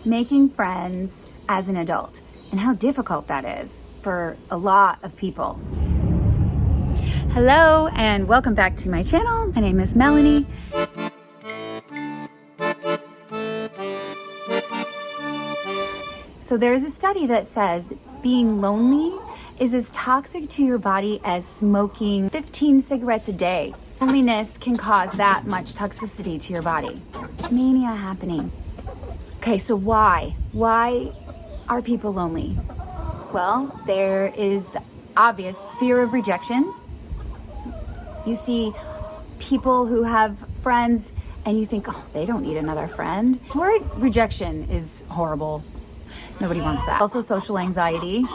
making friends as an adult and how difficult that is for a lot of people. Hello and welcome back to my channel. My name is Melanie. So there's a study that says being lonely is as toxic to your body as smoking 15 cigarettes a day. Loneliness can cause that much toxicity to your body. It's mania happening. Okay, so why? Why are people lonely? Well, there is the obvious fear of rejection. You see people who have friends and you think, oh, they don't need another friend. The word rejection is horrible. Nobody wants that. Also social anxiety.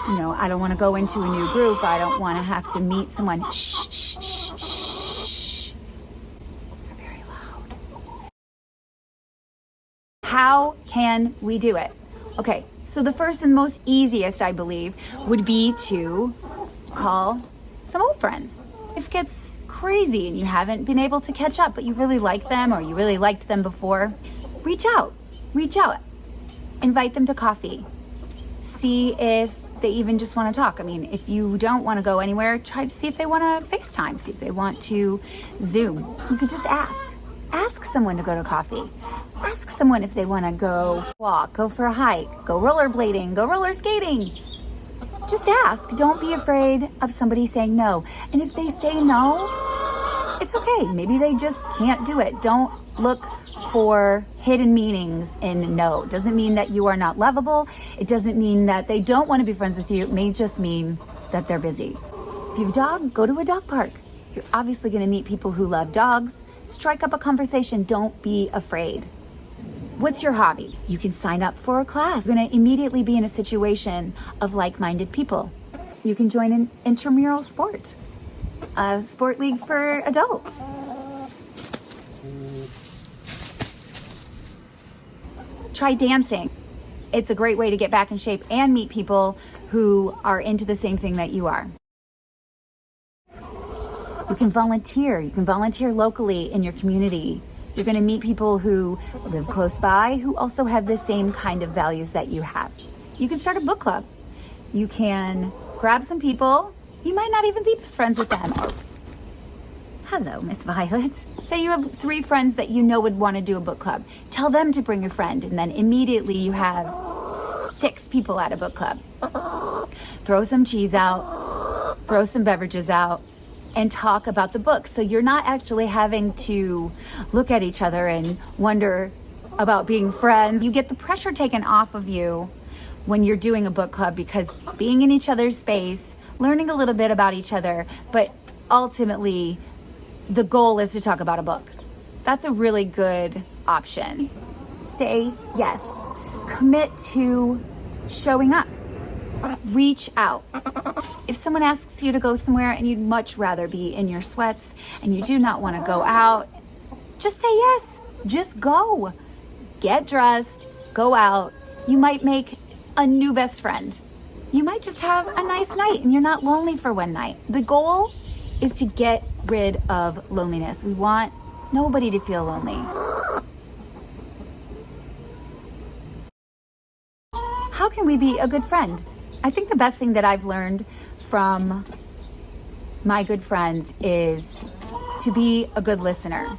You know, I don't want to go into a new group. I don't want to have to meet someone. Shh, shh, shh, shh. They're very loud. How can we do it? Okay, so the first and most easiest, I believe, would be to call some old friends. If it gets crazy and you haven't been able to catch up, but you really like them or you really liked them before, reach out. Invite them to coffee. See if they even just want to talk. I mean, if you don't want to go anywhere, try to see if they want to FaceTime, see if they want to Zoom. You could just ask. Ask someone to go to coffee. Ask someone if they want to go walk, go for a hike, go rollerblading, go roller skating. Just ask. Don't be afraid of somebody saying no. And if they say no, it's okay. Maybe they just can't do it. Don't look for hidden meanings in no. It doesn't mean that you are not lovable. It doesn't mean that they don't want to be friends with you. It may just mean that they're busy. If you have a dog, go to a dog park. You're obviously going to meet people who love dogs. Strike up a conversation. Don't be afraid. What's your hobby? You can sign up for a class. You're going to immediately be in a situation of like-minded people. You can join an intramural sport, a sport league for adults. Try dancing. It's a great way to get back in shape and meet people who are into the same thing that you are. You can volunteer. You can volunteer locally in your community. You're going to meet people who live close by who also have the same kind of values that you have. You can start a book club. You can grab some people. You might not even be friends with them. Hello, Miss Violet. Say you have 3 friends that you know would want to do a book club. Tell them to bring a friend, and then immediately you have 6 people at a book club. Throw some cheese out, throw some beverages out, and talk about the book. So you're not actually having to look at each other and wonder about being friends. You get the pressure taken off of you when you're doing a book club, because being in each other's space, learning a little bit about each other, but ultimately the goal is to talk about a book. That's a really good option. Say yes. Commit to showing up. Reach out. If someone asks you to go somewhere and you'd much rather be in your sweats and you do not want to go out, just say yes. Just go. Get dressed. Go out. You might make a new best friend. You might just have a nice night and you're not lonely for one night. The goal is to get rid of loneliness. We want nobody to feel lonely. How can we be a good friend? I think the best thing that I've learned from my good friends is to be a good listener.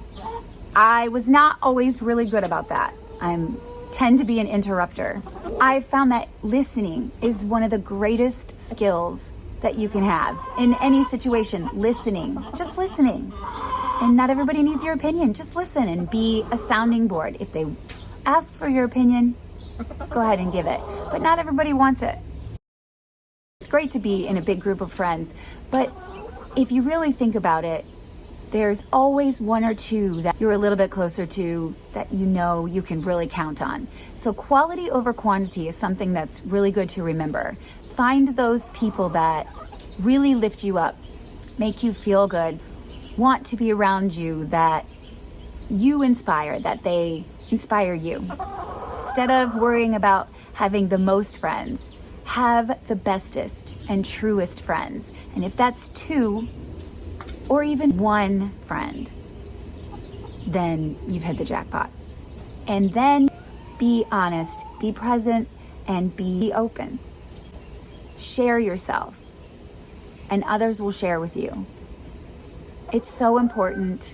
I was not always really good about that. I tend to be an interrupter. I've found that listening is one of the greatest skills that you can have in any situation. Listening, just listening. And not everybody needs your opinion. Just listen and be a sounding board. If they ask for your opinion, go ahead and give it. But not everybody wants it. It's great to be in a big group of friends, but if you really think about it, there's always 1 or 2 that you're a little bit closer to that you know you can really count on. So quality over quantity is something that's really good to remember. Find those people that really lift you up, make you feel good, want to be around you, that you inspire, that they inspire you. Instead of worrying about having the most friends, have the bestest and truest friends. And if that's 2 or even 1 friend, then you've hit the jackpot. And then Be honest, be present, and be open. Share yourself, and others will share with you. It's so important.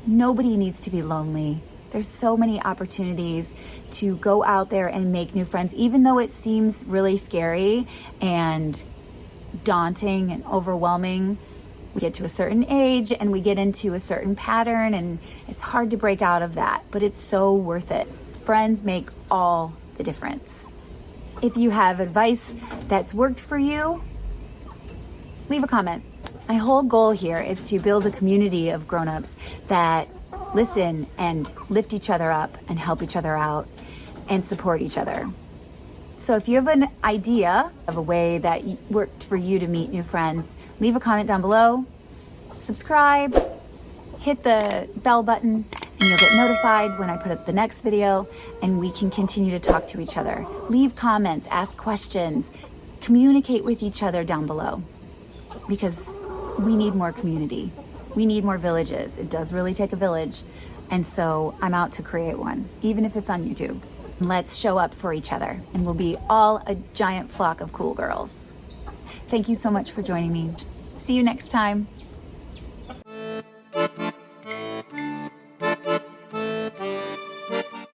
Nobody needs to be lonely. There's so many opportunities to go out there and make new friends, even though it seems really scary and daunting and overwhelming. We get to a certain age and we get into a certain pattern, and it's hard to break out of that, but it's so worth it. Friends make all the difference. If you have advice that's worked for you, leave a comment. My whole goal here is to build a community of grown-ups that listen and lift each other up and help each other out and support each other. So if you have an idea of a way that worked for you to meet new friends, leave a comment down below, subscribe, hit the bell button, and you'll get notified when I put up the next video, and we can continue to talk to each other. Leave comments, ask questions, communicate with each other down below, because we need more community. We need more villages. It does really take a village. And so I'm out to create one, even if it's on YouTube. Let's show up for each other, and we'll be all a giant flock of cool girls. Thank you so much for joining me. See you next time.